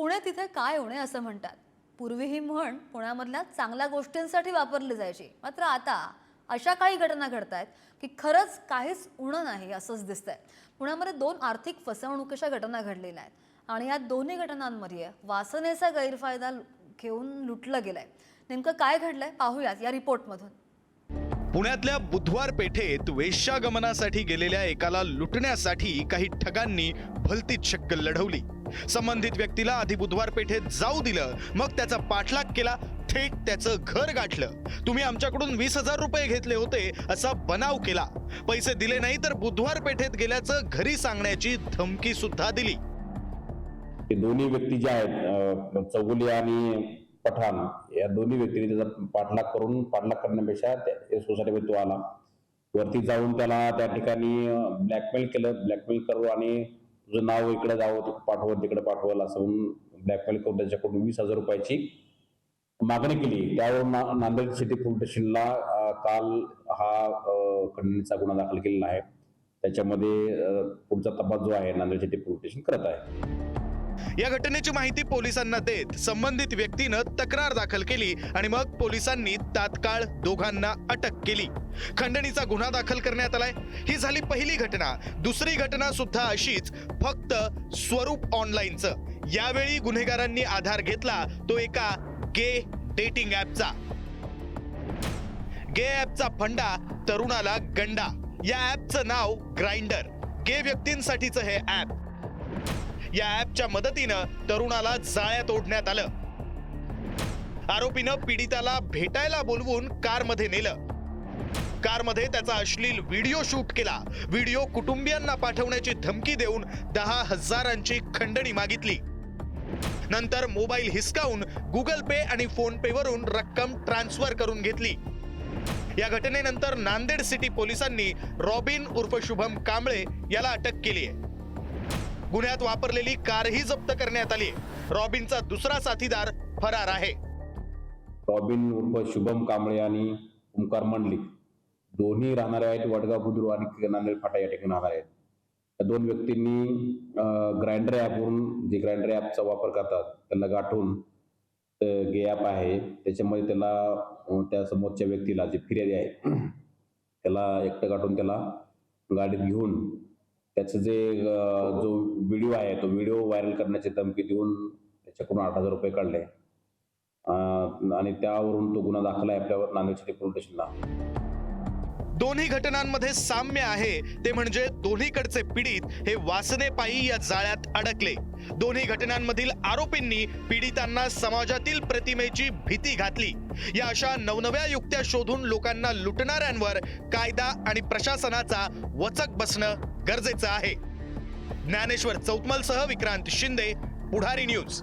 पुणे तिथे काय उणे असं म्हणतात। पूर्वी ही म्हण पुण्यामधल्या चांगल्या गोष्टींसाठी वापरली जायची, मात्र आता अशा काही घटना घडतायत की खरंच काहीच उणं नाही असंच दिसतंय। पुण्यामध्ये 2 आर्थिक फसवणुकीच्या घटना घडलेल्या आहेत आणि या दोन्ही घटनांमध्ये वासनेचा गैरफायदा घेऊन लुटलं गेलंय। नेमकं काय घडलंय पाहूयात या रिपोर्टमधून। पुण्यातल्या बुधवार पेठेत वेश्यागमनासाठी गेलेल्या एकाला लुटण्यासाठी काही ठगांनी भलतीच शक्कल लढवली। संबंधित व्यक्तीला आधी बुधवार पेठेत जाऊ दिलं, मग त्याचा पाठलाग केला, थेट त्याचं घर गाठलं। तुम्ही आमच्याकडून 20,000 रुपये घेतले होते असा बनाव केला, पैसे दिले नाही तर बुधवार पेठेत गेल्याचं घरी सांगण्याची धमकी सुद्धा दिली। दोन्ही व्यक्ती जे आहेत चौगुले आणि पठाण या दोन्ही व्यक्तींनी त्याचा पाठलाग करण्यापेक्षा सोसायटीमध्ये तो आला, वरती जाऊन त्याला त्या ठिकाणी ब्लॅकमेल करू आणि तुझं नाव इकडे जावं पाठवलं तिकडे पाठवलं असं म्हणून ब्लॅकमेल करून त्याच्याकडून 20,000 रुपयाची मागणी केली। त्यावरून नांदेड सिटी पोलीस स्टेशनला काल हा खंडणीचा गुन्हा दाखल केलेला आहे। त्याच्यामध्ये पुढचा तपास जो आहे नांदेड सिटी पोलीस स्टेशन करत आहे। या घटनेची माहिती पोलिसांना देत संबंधित व्यक्तीनं तक्रार दाखल केली आणि मग पोलिसांनी तात्काळ दोघांना अटक केली। खंडणीचा गुन्हा दाखल करण्यात आलाय। ही झाली पहिली घटना। दुसरी घटना सुद्धा अशीच, फक्त स्वरूप ऑनलाईनचं। यावेळी गुन्हेगारांनी आधार घेतला तो एका गे डेटिंग ॲपचा। गे ॲपचा फंडा तरुणाला गंडा। या ॲपचं नाव ग्राइंडर। गे व्यक्तींसाठीचं हे ॲप। या ॲपच्या मदतीनं तरुणाला जाळ्यात ओढण्यात आलं। आरोपीनं पीडिताला भेटायला बोलवून कारमध्ये नेलं। कारमध्ये त्याचा अश्लील व्हिडिओ शूट केला। व्हिडिओ कुटुंबियांना पाठवण्याची धमकी देऊन 10,000ची खंडणी मागितली। नंतर मोबाईल हिसकावून गुगल पे आणि फोन पे वरून रक्कम ट्रान्सफर करून घेतली। या घटनेनंतर नांदेड सिटी पोलिसांनी रॉबिन उर्फ शुभम कांबळे याला अटक केली आहे। गुन्ह्यात वापरलेली कारही जप्त करण्यात आली। रॉबिनचा दुसरा साथीदार फरार आहे। रॉबिन उर्फ शुभम कांबळे आणि ओंकार मंडलिक दोन्ही राहणारे आहेत वडगाव बुद्रुक आणि नांदेड फाटा या ठिकाणी राहणार आहेत। या दोन व्यक्तींनी ग्राइंडर ॲपवरून जे ग्राइंडर ॲपचा वापर करतात त्यांना गाठून गे ॲप आहे त्याच्यामध्ये त्याला त्या समोरच्या व्यक्तीला जे फिर्यादी आहे त्याला एकटं गाठून त्याला गाडीत घेऊन त्याचं जो व्हिडिओ आहे तो व्हिडिओ व्हायरल करण्याची धमकी देऊन त्याच्याकडून 8,000 रुपये काढले आणि त्यावरून तो गुन्हा दाखल आहे आपल्यावर नांदेड सिटी पोलीस स्टेशनला। दोन्ही घटनांमध्ये साम्य आहे ते म्हणजे दोन्हीकडचे पीडित हे वासनेपायी या जाळ्यात अडकले। दोन्ही घटनांमधील आरोपींनी पीडितांना समाजातील प्रतिमेची भीती घातली। या अशा नवनव्या युक्त्या शोधून लोकांना लुटणाऱ्यांवर कायदा आणि प्रशासनाचा वचक बसणं गरजेचं आहे। ज्ञानेश्वर चौतमलसह विक्रांत शिंदे, पुढारी न्यूज।